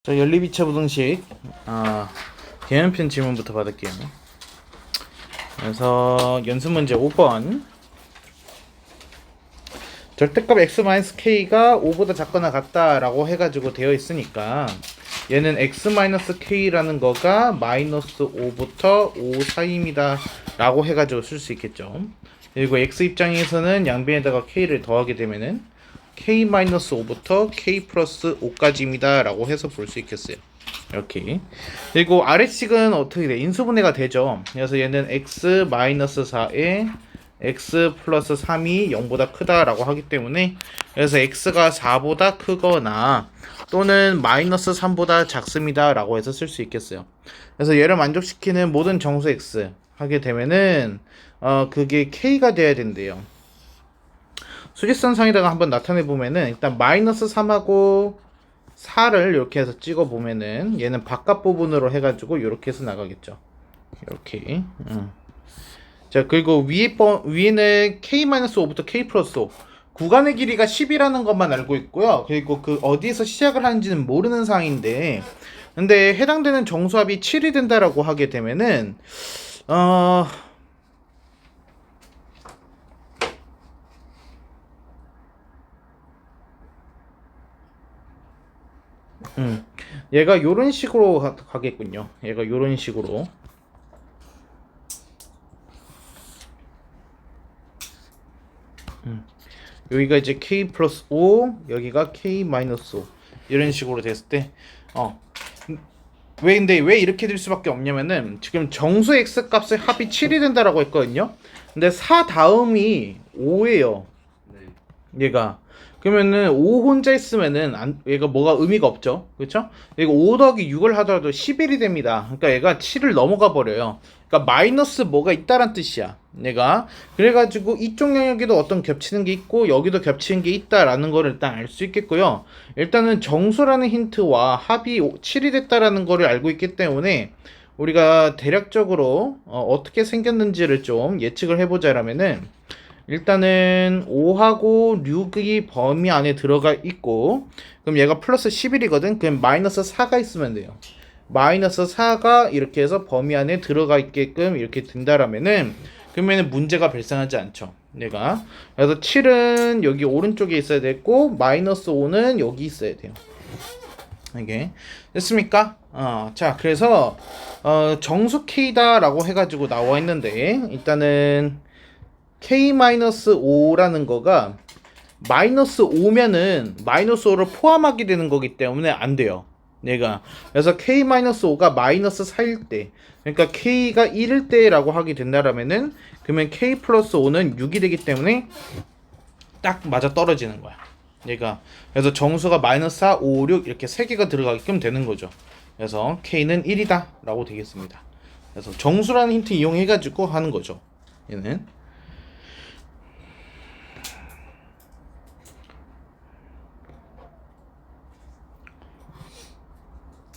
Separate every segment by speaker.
Speaker 1: 자, 연립이차 부등식 개연편 질문부터 받을게요. 그래서 연습 문제 5번. 절대값 x-k가 5보다 작거나 같다라고 해가지고 되어 있으니까 얘는 x-k라는 거가 마이너스 5부터 5 사이입니다 라고 해가지고 쓸 수 있겠죠. 그리고 x 입장에서는 양변에다가 k를 더하게 되면은 k-5부터 k 플러스 5까지입니다 라고 해서 볼 수 있겠어요. 이렇게. 그리고 아래식은 어떻게 돼? 인수분해가 되죠. 그래서 얘는 x-4에 x 플러스 3이 0보다 크다라고 하기 때문에, 그래서 x가 4보다 크거나 또는 마이너스 3보다 작습니다 라고 해서 쓸 수 있겠어요. 그래서 얘를 만족시키는 모든 정수 x 하게 되면은 그게 k가 돼야 된대요. 수직선상에다가 한번 나타내 보면은 일단 마이너스 3하고 4를 이렇게 해서 찍어 보면은 얘는 바깥 부분으로 해가지고 이렇게 해서 나가겠죠. 이렇게. 자, 그리고 위에는 k-5부터 k 플러스 5. 구간의 길이가 10이라는 것만 알고 있고요. 그리고 그 어디에서 시작을 하는지는 모르는 상황인데, 근데 해당되는 정수합이 7이 된다라고 하게 되면은 얘가 요런 식으로 가겠군요. 얘가 요런 식으로. 여기가 이제 k 플러스 5, 여기가 k 마이너스 5 이런 식으로 됐을 때 근데 왜 이렇게 될 수밖에 없냐면은 지금 정수 x 값의 합이 7이 된다라고 했거든요. 근데 4 다음이 5예요. 얘가. 그러면은 5 혼자 있으면은 얘가 뭐가 의미가 없죠. 그렇죠? 이거 5 더하기 6을 하더라도 11이 됩니다. 그러니까 얘가 7을 넘어가 버려요. 그러니까 마이너스 뭐가 있다란 뜻이야. 얘가. 그래가지고 이쪽 영역에도 어떤 겹치는 게 있고 여기도 겹치는 게 있다라는 거를 일단 알 수 있겠고요. 일단은 정수라는 힌트와 합이 7이 됐다라는 거를 알고 있기 때문에 우리가 대략적으로 어떻게 생겼는지를 좀 예측을 해보자라면은, 일단은 5하고 6이 범위 안에 들어가 있고, 그럼 얘가 플러스 11이거든. 그럼 마이너스 4가 있으면 돼요. 마이너스 4가 이렇게 해서 범위 안에 들어가 있게끔 이렇게 된다라면은, 그러면은 문제가 발생하지 않죠. 얘가. 그래서 7은 여기 오른쪽에 있어야 되고 마이너스 5는 여기 있어야 돼요. 이게 됐습니까? 자, 그래서 정수 k다라고 해가지고 나와 있는데, 일단은 k-5라는 거가 마이너스 5면은 마이너스 5를 포함하게 되는 거기 때문에 안 돼요. 얘가. 그래서 k-5가 마이너스 4일 때, 그러니까 k가 1일 때라고 하게 된다라면은, 그러면 k 플러스 5는 6이 되기 때문에 딱 맞아 떨어지는 거야. 얘가. 그래서 정수가 마이너스 4, 5, 6 이렇게 3개가 들어가게끔 되는 거죠. 그래서 k는 1이다 라고 되겠습니다. 그래서 정수라는 힌트 이용해가지고 하는 거죠. 얘는.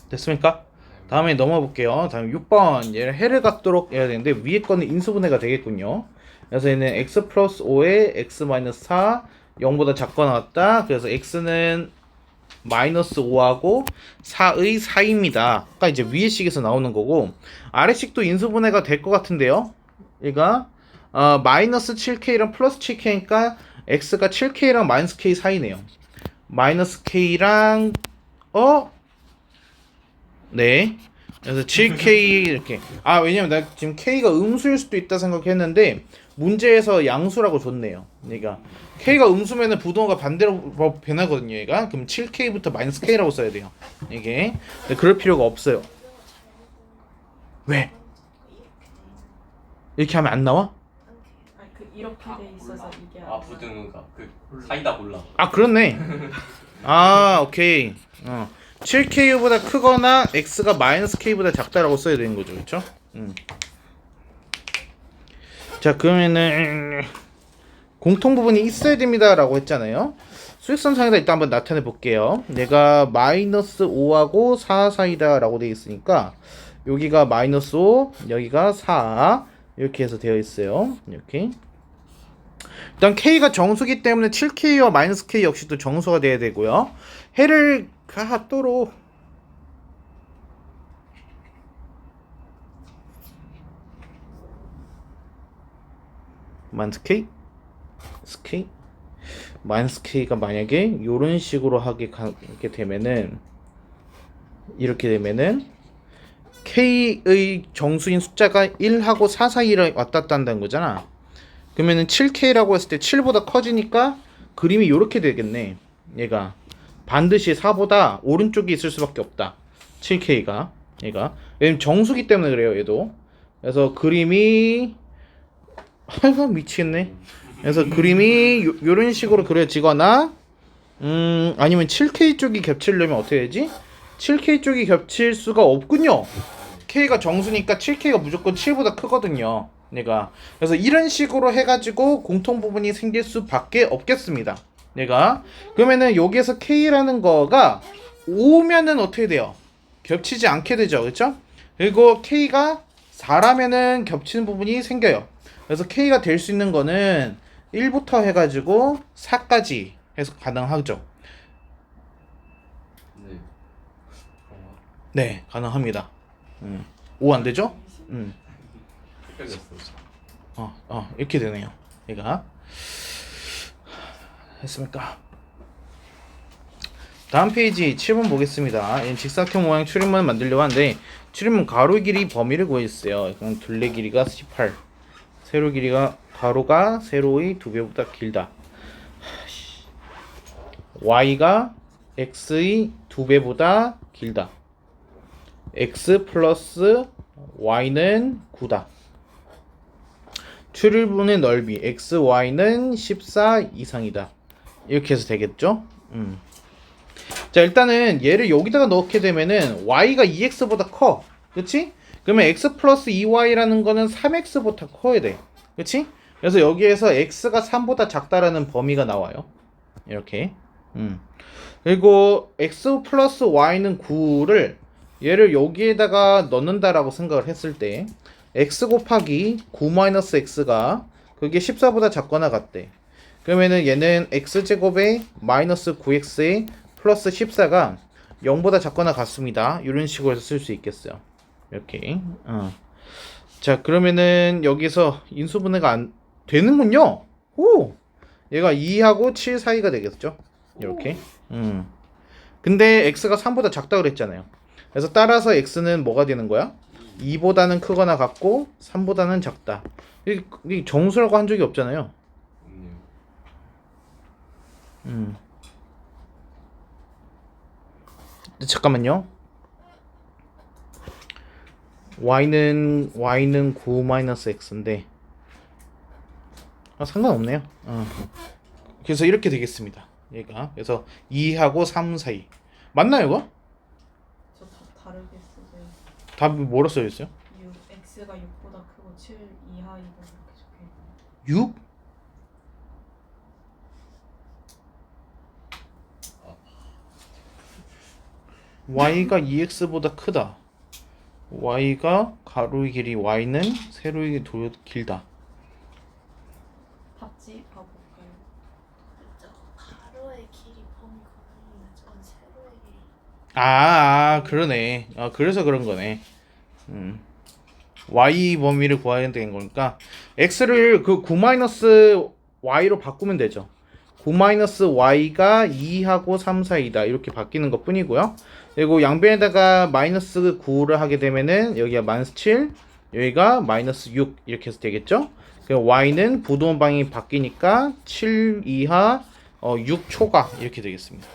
Speaker 1: 됐습니까? 다음에 넘어 볼게요. 다음 6번. 얘를 해를 갖도록 해야 되는데 위에 거는 인수분해가 되겠군요. 그래서 얘는 x 플러스 5에 x 마이너스 4 0보다 작거나 같다. 그래서 x는 마이너스 5하고 4의 사이입니다. 아까 이제 위에 식에서 나오는 거고, 아래 식도 인수분해가 될 것 같은데요. 얘가 마이너스 7k랑 플러스 7k니까 x가 7k랑 마이너스 k 사이네요. 마이너스 k랑 네. 그래서 7K 이렇게. 왜냐면 나 지금 K가 음수일 수도 있다 생각했는데 문제에서 양수라고 줬네요. 그러니까 K가 음수면은 부동호가 반대로 변하거든요. 얘가. 그럼 7K부터 마이너스 K라고 써야 돼요. 이게. 근데 그럴 필요가 없어요. 왜? 이렇게 하면 안 나와?
Speaker 2: 이렇게 돼 있어서 이게
Speaker 3: 부등호가 그 사이다 몰라.
Speaker 1: 그렇네. 오케이. 7K보다 크거나 X가 마이너스 K보다 작다라고 써야 되는 거죠. 그렇죠? 자, 그러면은 공통 부분이 있어야 됩니다 라고 했잖아요. 수직선상에다 일단 한번 나타내 볼게요. 얘가 마이너스 5하고 4 사이다 라고 되어 있으니까 여기가 마이너스 5, 여기가 4 이렇게 해서 되어 있어요. 이렇게. 일단 K가 정수기 때문에 7K와 마이너스 K 역시도 정수가 돼야 되고요. 해를 갖도록 마이너스 k k 마이너스 k가 만약에 요런 식으로 하게 되면은 이렇게 되면은 k의 정수인 숫자가 1하고 4 사이를 왔다 갔다 한다는 거잖아. 그러면은 7k라고 했을 때 7보다 커지니까 그림이 이렇게 되겠네. 얘가 반드시 4보다 오른쪽에 있을 수밖에 없다. 7k가 얘가 왜냐면 정수기 때문에 그래요. 얘도. 그래서 그림이 아이고 미치겠네. 그래서 그림이 요런 식으로 그려지거나 아니면 7K 쪽이 겹치려면 어떻게 되지? 7K 쪽이 겹칠 수가 없군요. K가 정수니까 7K가 무조건 7보다 크거든요. 얘가. 그래서 이런 식으로 해가지고 공통 부분이 생길 수밖에 없겠습니다. 얘가. 그러면은 여기에서 K라는 거가 5면은 어떻게 돼요? 겹치지 않게 되죠. 그렇죠? 그리고 K가 4라면은 겹치는 부분이 생겨요. 그래서 K가 될 수 있는 거는 1부터 해가지고 4까지 해서 가능하죠.
Speaker 3: 네.
Speaker 1: 네, 가능합니다. 5 안 되죠?
Speaker 3: 헷갈렸어.
Speaker 1: 이렇게 되네요. 얘가 했습니까? 다음 페이지 7번 보겠습니다. 직사각형 모양 출입문 만들려고 하는데 출입문 가로 길이 범위를 구해주세요. 그럼 둘레 길이가 18, 세로 길이가 가로가 세로의 2배보다 길다. y가 x의 2배보다 길다. x 플러스 y는 9다. 출입문의 넓이 x, y는 14 이상이다. 이렇게 해서 되겠죠? 자, 일단은 얘를 여기다가 넣게 되면은 y가 2x보다 커. 그치? 그러면 x 플러스 2y라는 거는 3x보다 커야 돼. 그치? 그래서 여기에서 x가 3보다 작다라는 범위가 나와요. 이렇게. 그리고 x 플러스 y는 9를 얘를 여기에다가 넣는다라고 생각을 했을 때 x 곱하기 9 마이너스 x가 그게 14보다 작거나 같대. 그러면은 얘는 x제곱에 마이너스 9x에 플러스 14가 0보다 작거나 같습니다. 이런 식으로 해서 쓸 수 있겠어요. 이렇게. 자, 그러면은 여기서 인수분해가 안 되는군요. 오! 얘가 2하고 7 사이가 되겠죠. 이렇게. 근데 x가 3보다 작다 그랬잖아요. 그래서 따라서 x는 뭐가 되는 거야? 2보다는 크거나 같고 3보다는 작다. 이게 정수라고 한 적이 없잖아요. 잠깐만요. y는 9 마이너스 x인데 상관없네요. 그래서 이렇게 되겠습니다. 얘가 그래서 2하고 3 사이 맞나요, 이거?
Speaker 2: 저 다르게 쓰세요.
Speaker 1: 답이 뭐로 써 있어요?
Speaker 2: 6, x가 6보다 크고 7 이하이고 이렇게 적혀 있는.
Speaker 1: 6? y가 2x보다 크다. y가 가로의 길이 y는 세로의 길이 더 길다.
Speaker 2: 답지 봐볼까요?
Speaker 4: 저 가로의 길이 범위 가로는 전 세로의 길이.
Speaker 1: 그러네. 그래서 그런 거네. y 범위를 구해야 되는 거니까 x를 그 9-y로 바꾸면 되죠. 9-y가 2하고 3 사이다. 이렇게 바뀌는 것 뿐이고요. 그리고 양변에다가 마이너스 9를 하게 되면은 여기가 마이너스 7, 여기가 마이너스 6 이렇게 해서 되겠죠. y는 부동원 방향이 바뀌니까 7 이하 6 초과 이렇게 되겠습니다.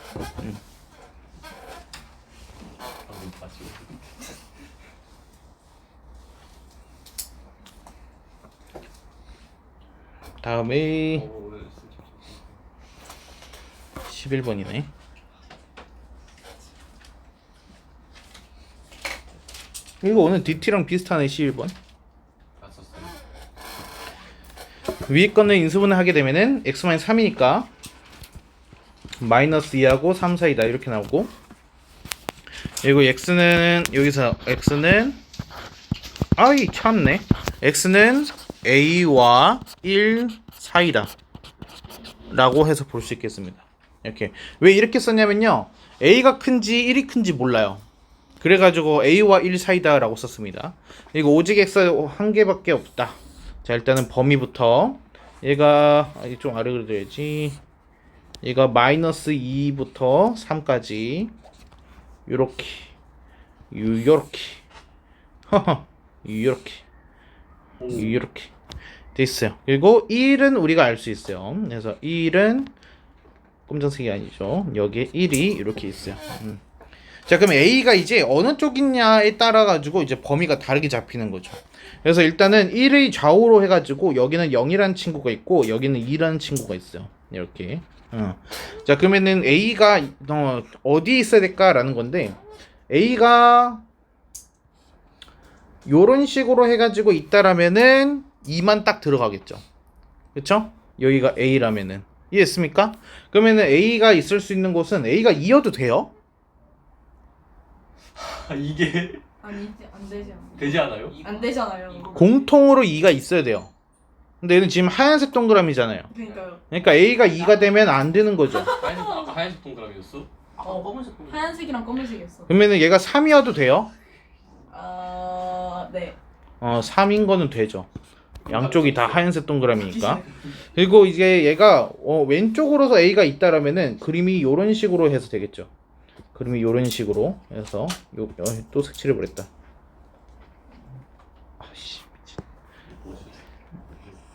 Speaker 1: 다음에 11번이네. 이거 오늘 DT랑 비슷하네. 11번. 위에 거는 인수분해 하게 되면은 x-3이니까 마이너스 2하고 3 사이다 이렇게 나오고, 그리고 x는 여기서 x는 아이 참네. x는 a와 1 사이다 라고 해서 볼 수 있겠습니다. 이렇게. 왜 이렇게 썼냐면요, a가 큰지 1이 큰지 몰라요. 그래가지고 a와 1 사이다 라고 썼습니다. 그리고 오직 x 한 개밖에 없다. 자, 일단은 범위부터 얘가 좀 아래 그려야지. 얘가 마이너스 2부터 3까지 요렇게 요렇게 요렇게 이렇게 돼 있어요. 그리고 1은 우리가 알 수 있어요. 그래서 1은 검정색이 아니죠. 여기에 1이 이렇게 있어요. 자, 그럼 A가 이제 어느 쪽이냐에 따라 가지고 이제 범위가 다르게 잡히는 거죠. 그래서 일단은 1의 좌우로 해가지고 여기는 0이라는 친구가 있고 여기는 2라는 친구가 있어요. 이렇게. 자, 그러면은 A가 어디에 있어야 될까라는 건데 A가 요런 식으로 해가지고 있다라면은 2만 딱 들어가겠죠. 그쵸? 여기가 A라면은 이해했습니까? 그러면은 A가 있을 수 있는 곳은 A가 2여도 돼요?
Speaker 3: 이게
Speaker 2: 아니 안 되지 않아.
Speaker 3: 되지 않아요?
Speaker 2: 안 되잖아요.
Speaker 1: 공통으로 2가 있어야 돼요. 근데 얘는 지금 하얀색 동그라미잖아요.
Speaker 2: 그러니까요.
Speaker 1: 그러니까 A가 2가 되면 안 되는 거죠.
Speaker 3: 아까 하얀색 동그라미였어?
Speaker 5: 검은색
Speaker 2: 하얀색이랑 검은색이었어.
Speaker 1: 그러면은 얘가 3이어도 돼요?
Speaker 2: 네.
Speaker 1: 3인 거는 되죠. 양쪽이 다 하얀색 동그라미니까. 그리고 이제 얘가 왼쪽으로서 A가 있다라면은 그림이 요런 식으로 해서 되겠죠. 그림이 요런 식으로 해서 또 색칠해 버렸다. 아씨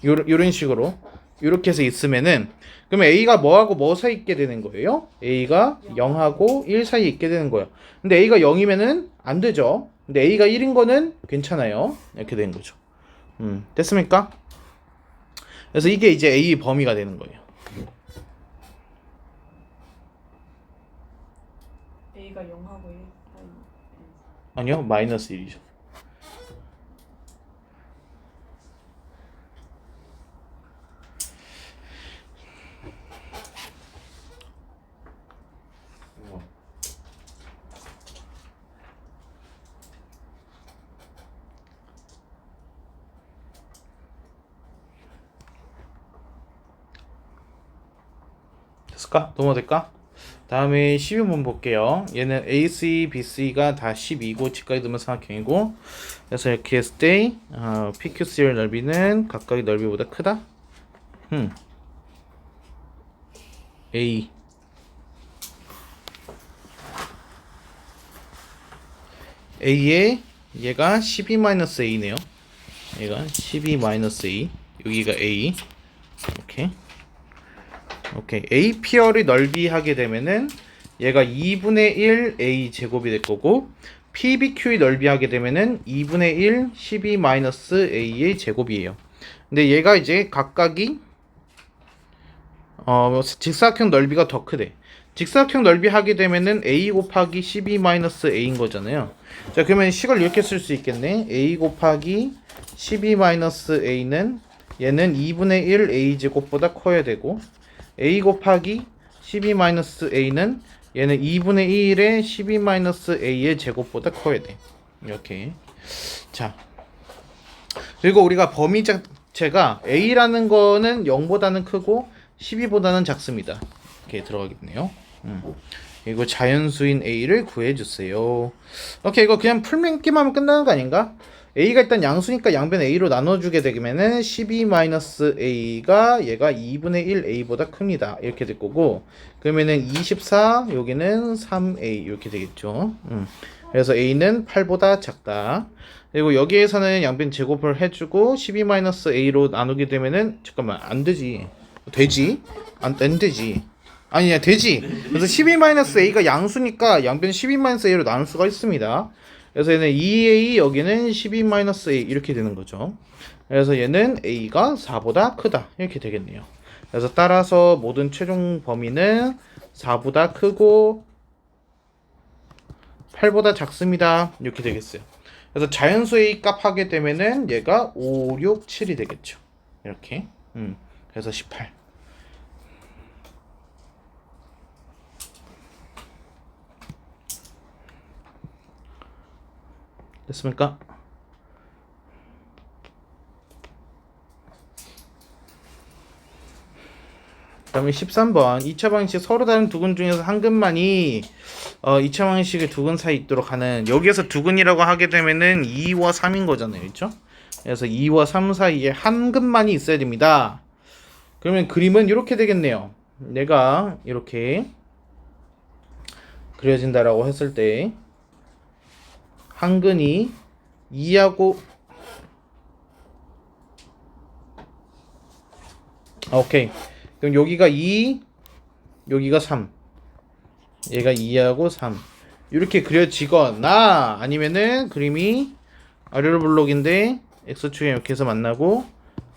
Speaker 1: 요런 식으로 요렇게 해서 있으면은 그러면 A가 뭐하고 뭐 사이 있게 되는 거예요? A가 0하고 1 사이에 있게 되는 거예요. 근데 A가 0이면은 안 되죠. 근데 A가 1인 거는 괜찮아요. 이렇게 되는 거죠. 됐습니까? 그래서 이게 이제 A 범위가 되는 거예요.
Speaker 2: A가 0하고 1.
Speaker 1: 아니요, 마이너스 1이죠.
Speaker 3: 우와.
Speaker 1: 됐을까? 넘어갈까? 다음에 12번 볼게요. 얘는 AC, BC가 다 12고 직각이 되면 삼각형이고 그래서 이렇게 했을 때 PQC의 넓이는 각각의 넓이보다 크다? A A에 얘가 12-A네요. 얘가 12-A 여기가 A 오케이. A 피어를 넓이 하게 되면은 얘가 2분의 1 A 제곱이 될 거고 PBQ의 넓이 하게 되면은 2분의 1 12-A의 제곱이에요. 근데 얘가 이제 각각이 직사각형 넓이가 더 크대. 직사각형 넓이 하게 되면은 A 곱하기 12-A인 거잖아요. 자, 그러면 식을 이렇게 쓸 수 있겠네. A 곱하기 12-A는 얘는 2분의 1 A 제곱보다 커야 되고 A 곱하기 12-A는 얘는 2분의 1의 12-A의 제곱보다 커야 돼. 이렇게. 자. 그리고 우리가 범위 자체가 A라는 거는 0보다는 크고 12보다는 작습니다. 이렇게 들어가겠네요. 그리고 자연수인 A를 구해주세요. 오케이, 이거 그냥 풀기만 하면 끝나는 거 아닌가? A가 일단 양수니까 양변 A로 나눠주게 되면은 12-A가 얘가 2분의 1 A보다 큽니다. 이렇게 될 거고 그러면은 24 여기는 3A 이렇게 되겠죠. 그래서 A는 8보다 작다. 그리고 여기에서는 양변 제곱을 해주고 12-A로 나누게 되면은 잠깐만 안 되지. 되지? 안 되지. 아니야 되지. 그래서 12-A가 양수니까 양변 12-A로 나눌 수가 있습니다. 그래서 얘는 2A 여기는 12-A 이렇게 되는 거죠. 그래서 얘는 A가 4보다 크다 이렇게 되겠네요. 그래서 따라서 모든 최종 범위는 4보다 크고 8보다 작습니다. 이렇게 되겠어요. 그래서 자연수 A 값 하게 되면은 얘가 5, 6, 7이 되겠죠. 이렇게. 그래서 18. 됐습니까? 그다음에 13번 2차 방식 서로 다른 두근 중에서 한 근만이 2차 방식의 두근 사이 있도록 하는 여기에서 두근이라고 하게 되면은 2와 3인 거잖아요. 그렇죠? 그래서 2와 3 사이에 한 근만이 있어야 됩니다. 그러면 그림은 이렇게 되겠네요. 내가 이렇게 그려진다라고 했을 때 한근이 2하고 오케이. 그럼 여기가 2, 여기가 3. 얘가 2하고 3. 이렇게 그려지거나 아니면은 그림이 아래로 블록인데 x축에 이렇게 해서 만나고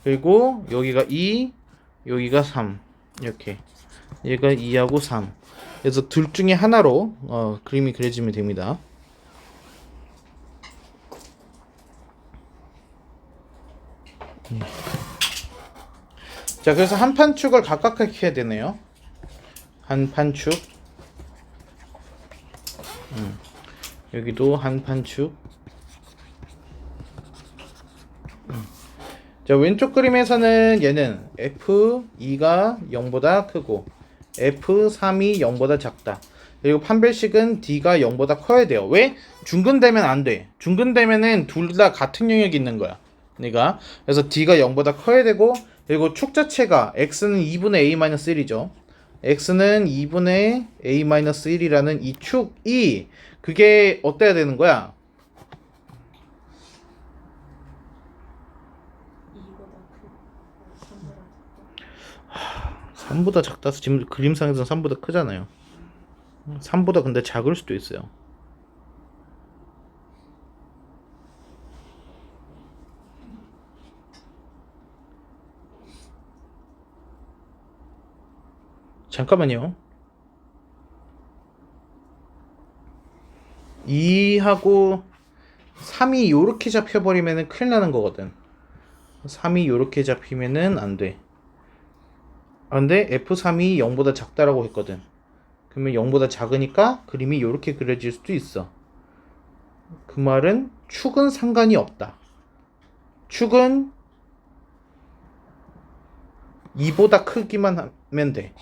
Speaker 1: 그리고 여기가 2, 여기가 3. 이렇게. 얘가 2하고 3. 그래서 둘 중에 하나로 그림이 그려지면 됩니다. 자, 그래서 한 판축을 각각하게 해야 되네요. 한 판축. 여기도 한 판축. 자, 왼쪽 그림에서는 얘는 F2가 0보다 크고 F3이 0보다 작다. 그리고 판별식은 D가 0보다 커야 돼요. 왜? 중근되면 안 돼. 중근되면은 둘 다 같은 영역이 있는 거야. 그러니까 그래서 D가 0보다 커야 되고 그리고 축 자체가 X는 2분의 A-1이죠. X는 2분의 A-1이라는 이 축이 그게 어때야 되는 거야?
Speaker 2: 2보다 크고 3보다
Speaker 1: 3보다 작다서 지금 그림상에서는 3보다 크잖아요. 3보다 근데 작을 수도 있어요. 잠깐만요. 2하고 3이 요렇게 잡혀버리면은 큰일 나는 거거든. 3이 요렇게 잡히면은 안 돼. 아, 근데 F3이 0보다 작다라고 했거든. 그러면 0보다 작으니까 그림이 요렇게 그려질 수도 있어. 그 말은 축은 상관이 없다. 축은 2보다 크기만 하면 돼.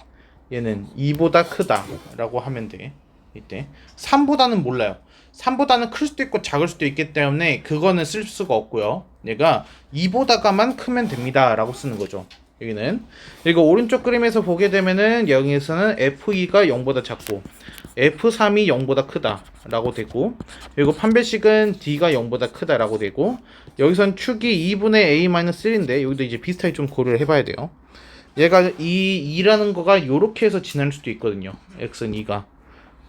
Speaker 1: 얘는 2보다 크다 라고 하면 돼. 이때 3보다는 몰라요. 3보다는 클 수도 있고 작을 수도 있기 때문에 그거는 쓸 수가 없고요. 얘가 2보다가만 크면 됩니다 라고 쓰는 거죠. 여기는. 그리고 오른쪽 그림에서 보게 되면은 여기에서는 F2가 0보다 작고 F3이 0보다 크다 라고 되고 그리고 판별식은 D가 0보다 크다 라고 되고 여기선 축이 2분의 A-1인데 여기도 이제 비슷하게 좀 고려를 해봐야 돼요. 얘가 이 2라는 거가 요렇게 해서 지날 수도 있거든요. x는 2가.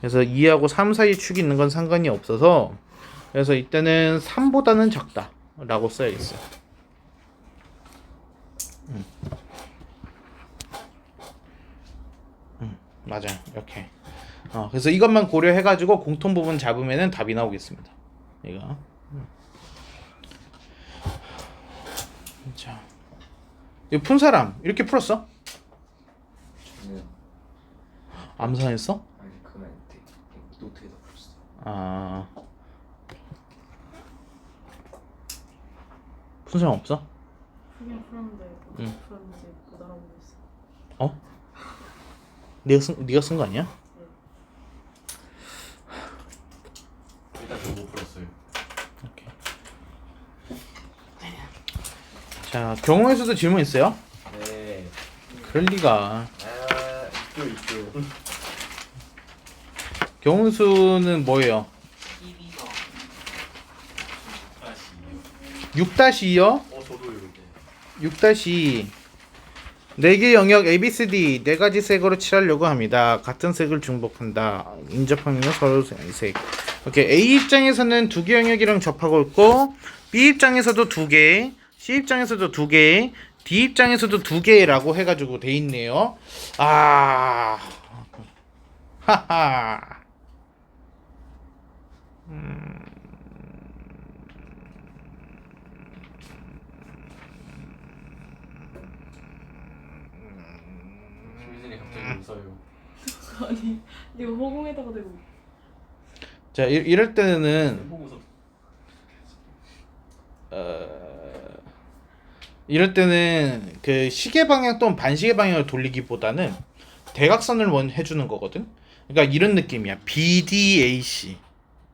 Speaker 1: 그래서 2하고 3 사이 축이 있는 건 상관이 없어서 그래서 이때는 3보다는 작다 라고 써야겠어요. 맞아요. 이렇게. 그래서 이것만 고려해가지고 공통 부분 잡으면은 답이 나오겠습니다. 이거. 자. 이거 푼 사람 이렇게 풀었어?
Speaker 3: 저는
Speaker 1: 암산했어?
Speaker 3: 아니 그건 아닌데 노트에다 풀었어.
Speaker 1: 아. 푼 사람 없어?
Speaker 2: 그냥 풀었는데
Speaker 1: 응.
Speaker 2: 풀었는지 못 알아보고 있어.
Speaker 1: 어? 네가 쓴 거 아니야?
Speaker 3: 일단 저 못 풀었어요.
Speaker 1: 오케이. 자, 경호의 수도 질문 있어요?
Speaker 3: 네.
Speaker 1: 그럴 리가.
Speaker 3: 있죠.
Speaker 1: 경호의 수는 뭐예요? 6-2요?
Speaker 3: 저도요 이게.
Speaker 1: 6-2 4개 영역 ABCD 4가지 색으로 칠하려고 합니다. 같은 색을 중복한다. 인접하면 서로 색. 오케이. A 입장에서는 2개 영역이랑 접하고 있고 B 입장에서도 2개, C 입장에서도 2개, D 입장에서도 2개라고 해가지고 돼 있네요. 하하.
Speaker 3: 김민진이 갑자기 웃어요.
Speaker 2: 아니 이거 허공에다가 대고
Speaker 1: 자, 이럴 때는
Speaker 3: 보고서
Speaker 1: 이럴 때는 그 시계 방향 또는 반시계 방향을 돌리기보다는 대각선을 먼저 해주는 거거든. 그러니까 이런 느낌이야. BDAC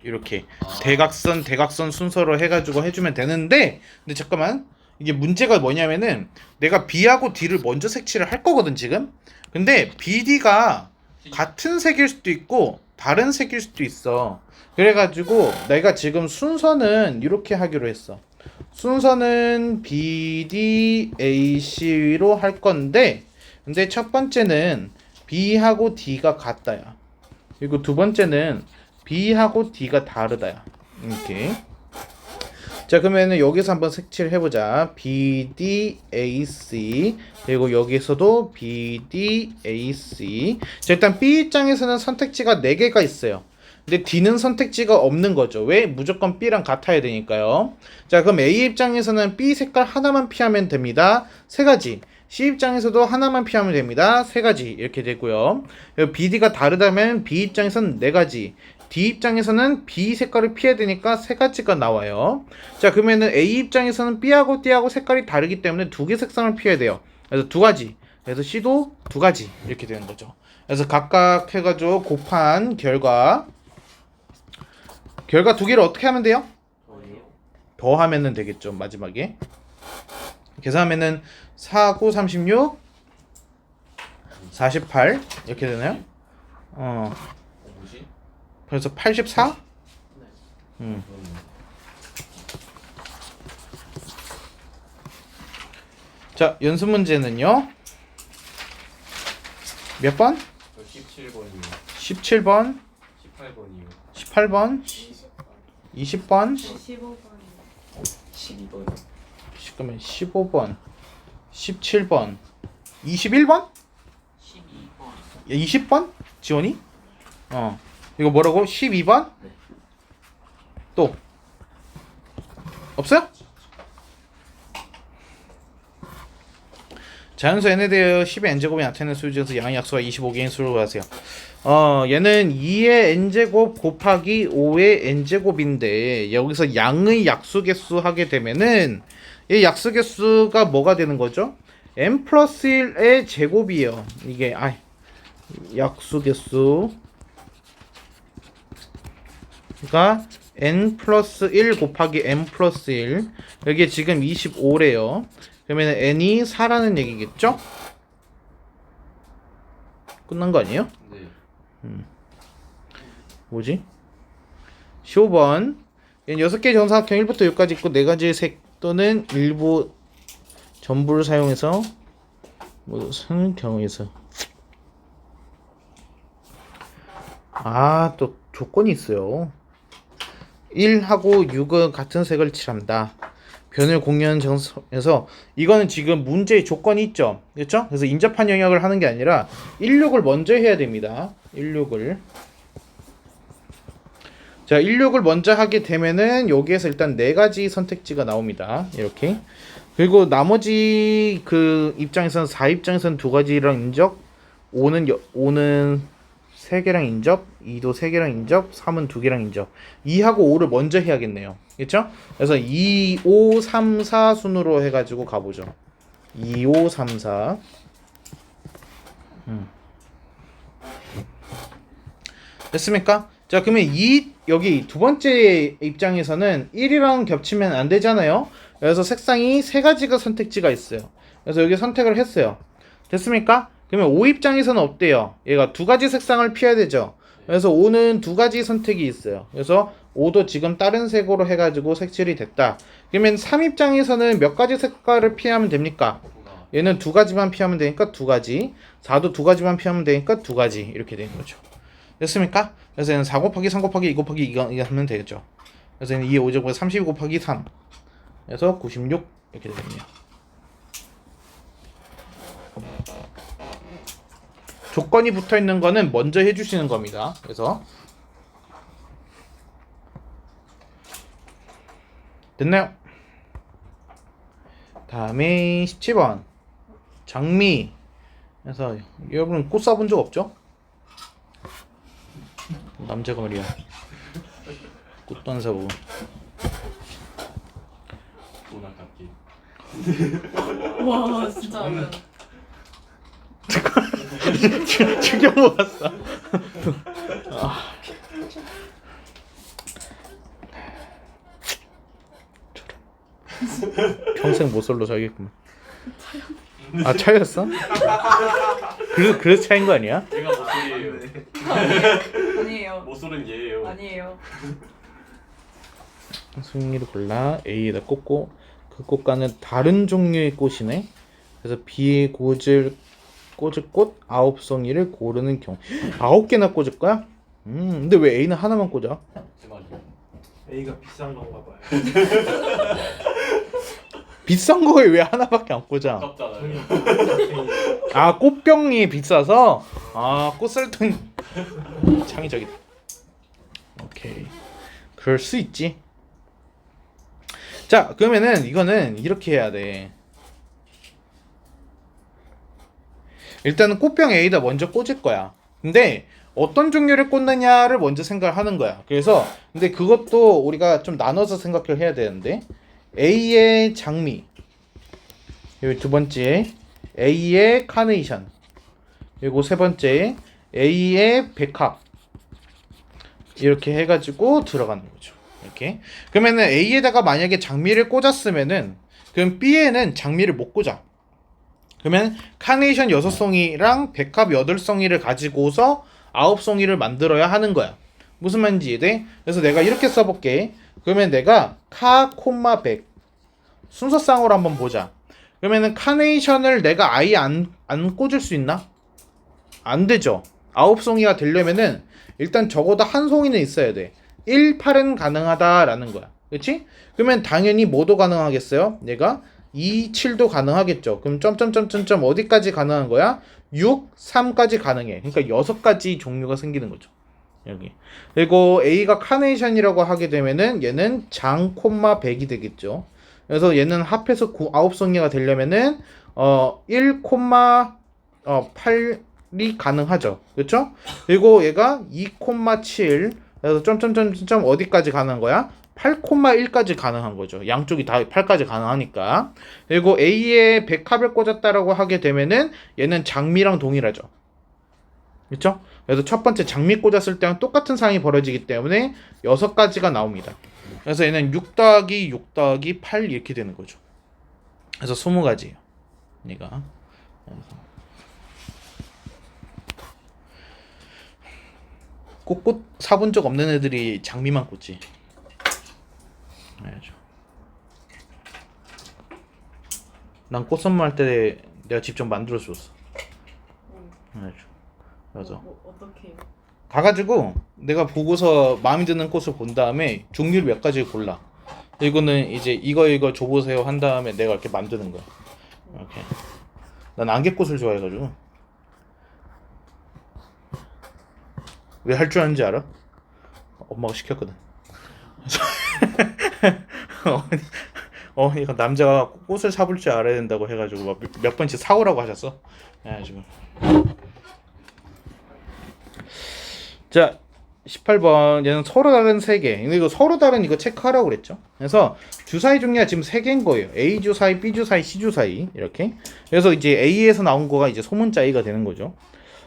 Speaker 1: 이렇게 대각선 순서로 해가지고 해주면 되는데 근데 잠깐만 이게 문제가 뭐냐면은 내가 B하고 D를 먼저 색칠을 할 거거든 지금. 근데 BD가 같은 색일 수도 있고 다른 색일 수도 있어. 그래가지고 내가 지금 순서는 이렇게 하기로 했어. 순서는 BD, AC로 할 건데 근데 첫 번째는 B하고 D가 같다야. 그리고 두 번째는 B하고 D가 다르다야. 이렇게. 자 그러면은 여기서 한번 색칠을 해보자. BD, AC 그리고 여기서도 BD, AC. 자 일단 B 입장에서는 선택지가 4개가 있어요. 근데 D는 선택지가 없는 거죠. 왜? 무조건 B랑 같아야 되니까요. 자 그럼 A 입장에서는 B 색깔 하나만 피하면 됩니다. 3가지. C 입장에서도 하나만 피하면 됩니다. 3가지 이렇게 되고요. BD가 다르다면 B 입장에서는 4가지. D 입장에서는 B 색깔을 피해야 되니까 3가지가 나와요. 자 그러면은 A 입장에서는 B하고 D하고 색깔이 다르기 때문에 2개 색상을 피해야 돼요. 그래서 2가지. 그래서 C도 2가지 이렇게 되는 거죠. 그래서 각각 해가지고 곱한 결과 2개를 어떻게 하면 돼요? 더 하면은 되겠죠. 마지막에 계산하면은 4, 9, 36 48 이렇게 되나요?
Speaker 3: 뭐지?
Speaker 1: 그래서 84? 자 연습 문제는요 몇 번?
Speaker 3: 17번이요.
Speaker 1: 17번
Speaker 3: 18번이요.
Speaker 1: 18번
Speaker 4: 20번.
Speaker 1: 20번
Speaker 2: 15번이요.
Speaker 3: 12번이요.
Speaker 1: 그러면 15번 17번 21번?
Speaker 3: 12번.
Speaker 1: 20번? 지원이? 이거 뭐라고? 12번?
Speaker 3: 네.
Speaker 1: 또 없어요? 자연수 n에 대하여 10의 n제곱이 나타내는 수 중에서 양의 약수가 25개인 수로 구하세요. 얘는 2의 n제곱 곱하기 5의 n제곱인데 여기서 양의 약수 개수 하게 되면은 이 약수 개수가 뭐가 되는 거죠? n 플러스 1의 제곱이에요. 이게 약수 개수 그러니까 n 플러스 1 곱하기 n 플러스 1 여기에 지금 25래요. 그러면 n이 4라는 얘기겠죠? 끝난 거 아니에요?
Speaker 3: 네.
Speaker 1: 뭐지? 15번 얘는 6개 정사각형 1부터 6까지 있고 4가지의 색 또는 일부 전부를 사용해서 무슨 경우에서 또 조건이 있어요. 1하고 6은 같은 색을 칠한다. 변을 공유하는 정서에서 이거는 지금 문제의 조건이 있죠. 그렇죠? 그래서 인접한 영역을 하는 게 아니라 16을 먼저 해야 됩니다. 16을. 자, 16을 먼저 하게 되면은 여기에서 일단 4가지 선택지가 나옵니다. 이렇게. 그리고 나머지 그 입장에서는 4 입장에서는 2가지랑 인접, 5는 3개랑 인접, 2도 3개랑 인접, 3은 2개랑 인접. 2하고 5를 먼저 해야겠네요. 그렇죠? 그래서 2, 5, 3, 4 순으로 해가지고 가보죠. 2, 5, 3, 4. 됐습니까? 자, 그러면 여기 두 번째 입장에서는 1이랑 겹치면 안 되잖아요. 그래서 색상이 3가지가 선택지가 있어요. 그래서 여기 선택을 했어요. 됐습니까? 그러면 5 입장에서는 어때요? 얘가 2가지 색상을 피해야 되죠. 그래서 5는 2가지 선택이 있어요. 그래서 5도 지금 다른 색으로 해가지고 색칠이 됐다. 그러면 3 입장에서는 몇 가지 색깔을 피하면 됩니까? 얘는 2가지만 피하면 되니까 2가지. 4도 2가지만 피하면 되니까 2가지. 이렇게 되는 거죠. 됐습니까? 그래서 얘는 4 곱하기 3 곱하기 2 곱하기 2가 하면 되겠죠. 그래서 얘는 2의 5제곱에 32 곱하기 3. 그래서 96 이렇게 되겠네요. 조건이 붙어 있는 거는 먼저 해주시는 겁니다. 그래서 됐나요? 다음에 17번 장미. 그래서 여러분 꽃 쏴본 적 없죠? 남자가 말이야 꽃도 안 사보고
Speaker 3: 돈 아깝게.
Speaker 2: 와 진짜
Speaker 1: 충격 먹었어. 평생 모쏠로 살겠구만. 아 차였어? 그래서 차인 거 아니야?
Speaker 3: 얘가 모쏠이에요.
Speaker 2: 아니에요.
Speaker 3: 모쏠은 얘예요.
Speaker 2: 아니에요.
Speaker 1: 승리를 골라 A에다 꽂고 그 꽃가는 다른 종류의 꽃이네. 그래서 B에 꽂을 꽃 9송이를 고르는 경우 9개나 꽂을 거야? 근데 왜 A는 하나만 꽂아?
Speaker 3: 제 말이요.
Speaker 5: A가 비싼 건가 봐요.
Speaker 1: 비싼 거에 왜 하나밖에 안 꽂아?
Speaker 3: 아깝잖아요.
Speaker 1: 아 꽃병이 비싸서? 아 꽃 쓸 돈 창의적이다. 오케이 그럴 수 있지. 자 그러면은 이거는 이렇게 해야 돼. 일단은 꽃병 A에다 먼저 꽂을 거야. 근데 어떤 종류를 꽂느냐를 먼저 생각을 하는 거야. 그래서 근데 그것도 우리가 좀 나눠서 생각을 해야 되는데 A의 장미, 그리고 두 번째 A의 카네이션, 그리고 세 번째 A의 백합 이렇게 해가지고 들어가는 거죠. 이렇게 그러면은 A에다가 만약에 장미를 꽂았으면은 그럼 B에는 장미를 못 꽂아. 그러면 카네이션 6송이랑 백합 8송이를 가지고서 9송이를 만들어야 하는 거야. 무슨 말인지 이해돼? 그래서 내가 이렇게 써볼게. 그러면 내가 카, 콤마, 백 순서상으로 한번 보자. 그러면은 카네이션을 내가 아예 안 꽂을 수 있나? 안 되죠. 9송이가 되려면은 일단 적어도 한 송이는 있어야 돼. 1, 8은 가능하다라는 거야. 그렇지? 그러면 당연히 뭐도 가능하겠어요? 얘가 2, 7도 가능하겠죠. 그럼 점점점점점 어디까지 가능한 거야? 6, 3까지 가능해. 그러니까 6가지 종류가 생기는 거죠. 여기. 그리고 A가 카네이션이라고 하게 되면은 얘는 장, 콤마, 백이 되겠죠. 그래서 얘는 합해서 9송이가 되려면은 1, 8이 가능하죠. 그렇죠? 그리고 얘가 2, 7 그래서 점점점점 어디까지 가능한 거야? 8,1까지 가능한 거죠. 양쪽이 다 8까지 가능하니까. 그리고 A에 백합을 꽂았다라고 하게 되면은 얘는 장미랑 동일하죠. 그렇죠? 그래서 첫 번째 장미 꽂았을 때랑 똑같은 상황이 벌어지기 때문에 6가지가 나옵니다. 그래서 얘는 6 더하기 6 더하기 8 이렇게 되는 거죠. 그래서 20가지예요. 얘가. 꽃 사본 적 없는 애들이 장미만 꽂지. 해야죠. 난 꽃 선물할 때 내가 직접 만들어 줬어. 해야죠. 그래서
Speaker 2: 어떻게 해요?
Speaker 1: 가가지고 내가 보고서 마음에 드는 꽃을 본 다음에 종류를 몇 가지를 골라. 이거는 이제 이거 줘보세요 한 다음에 내가 이렇게 만드는 거야. 이렇게. 난 안개꽃을 좋아해가지고. 왜 할 줄 아는지 알아? 엄마가 시켰거든. 어머니가 남자가 꽃을 사볼 줄 알아야 된다고 해가지고 몇 번씩 사오라고 하셨어. 그래가지고. 자 18번 얘는 서로 다른 3개. 근데 이거 서로 다른 이거 체크하라고 그랬죠. 그래서 주사위 종류가 지금 3개인 거예요. A 주사위, B 주사위, C 주사위 이렇게. 그래서 이제 A에서 나온 거가 이제 소문자 A가 되는 거죠.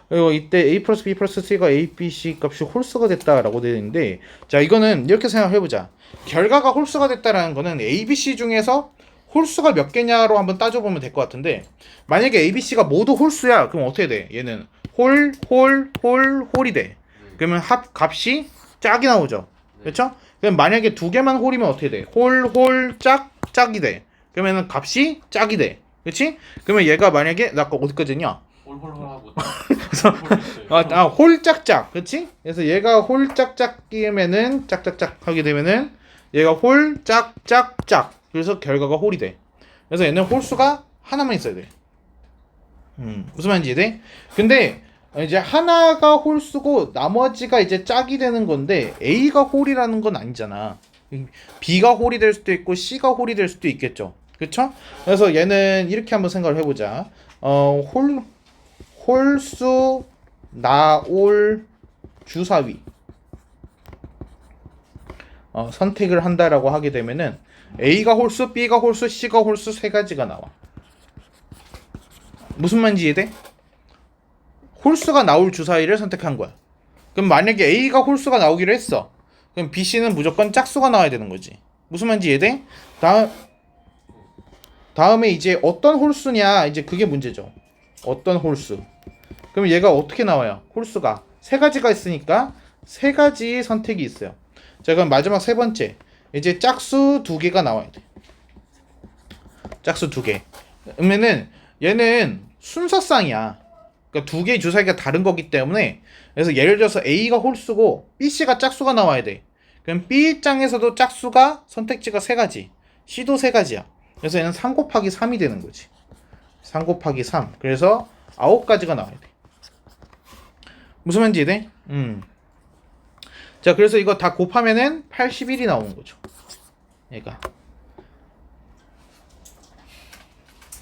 Speaker 1: 그리고 이때 A 플러스 B 플러스 C가 A, B, C 값이 홀수가 됐다라고 되어 있는데, 자 이거는 이렇게 생각해보자. 결과가 홀수가 됐다라는 거는 A, B, C 중에서 홀수가 몇 개냐로 한번 따져보면 될 것 같은데, 만약에 A, B, C가 모두 홀수야 그럼 어떻게 돼? 얘는 홀이 돼. 그러면 값이 짝이 나오죠. 그렇죠? 그럼 만약에 2개만 홀이면 어떻게 돼? 짝이 돼. 그러면 값이 짝이 돼. 그렇지? 그러면 얘가 만약에 나 아까 어디까지 했냐?
Speaker 3: 홀홀하고.
Speaker 1: 그래서 홀짝짝, 그렇지? 그래서 얘가 홀짝짝이면은 짝짝짝 하게 되면은 얘가 홀짝짝짝. 그래서 결과가 홀이 돼. 그래서 얘는 홀수가 하나만 있어야 돼. 무슨 말인지 이해돼? 근데 이제 하나가 홀수고 나머지가 이제 짝이 되는 건데 A가 홀이라는 건 아니잖아. B가 홀이 될 수도 있고 C가 홀이 될 수도 있겠죠. 그쵸? 그래서 얘는 이렇게 한번 생각을 해보자. 홀수 나올 주사위 선택을 한다라고 하게 되면은 A가 홀수, B가 홀수, C가 홀수 3가지가 나와. 무슨 말인지 이해돼? 홀수가 나올 주사위를 선택한 거야. 그럼 만약에 A가 홀수가 나오기로 했어. 그럼 B, C는 무조건 짝수가 나와야 되는 거지. 무슨 말인지 이해돼? 다음에 이제 어떤 홀수냐 이제 그게 문제죠. 어떤 홀수. 그럼 얘가 어떻게 나와요? 홀수가 세 가지가 있으니까 세 가지 선택이 있어요. 자 그럼 마지막 세 번째 이제 짝수 두 개가 나와야 돼. 짝수 두 개. 그러면은 얘는 순서상이야. 그러니까 두 개의 주사위가 다른 거기 때문에 그래서 예를 들어서 A가 홀수고 BC가 짝수가 나와야 돼. 그럼 B장에서도 짝수가 선택지가 세 가지, C도 세 가지야. 그래서 얘는 3 곱하기 3이 되는 거지. 3 곱하기 3. 그래서 9가지가 나와야 돼. 무슨 말인지 이해돼? 자, 그래서 이거 다 곱하면은 81이 나오는 거죠. 얘가.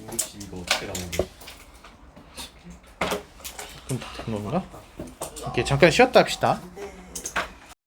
Speaker 3: 162가 어떻게 나오는 거야?
Speaker 1: 그럼 다 된 건가? 이렇게 잠깐 쉬었다 합시다.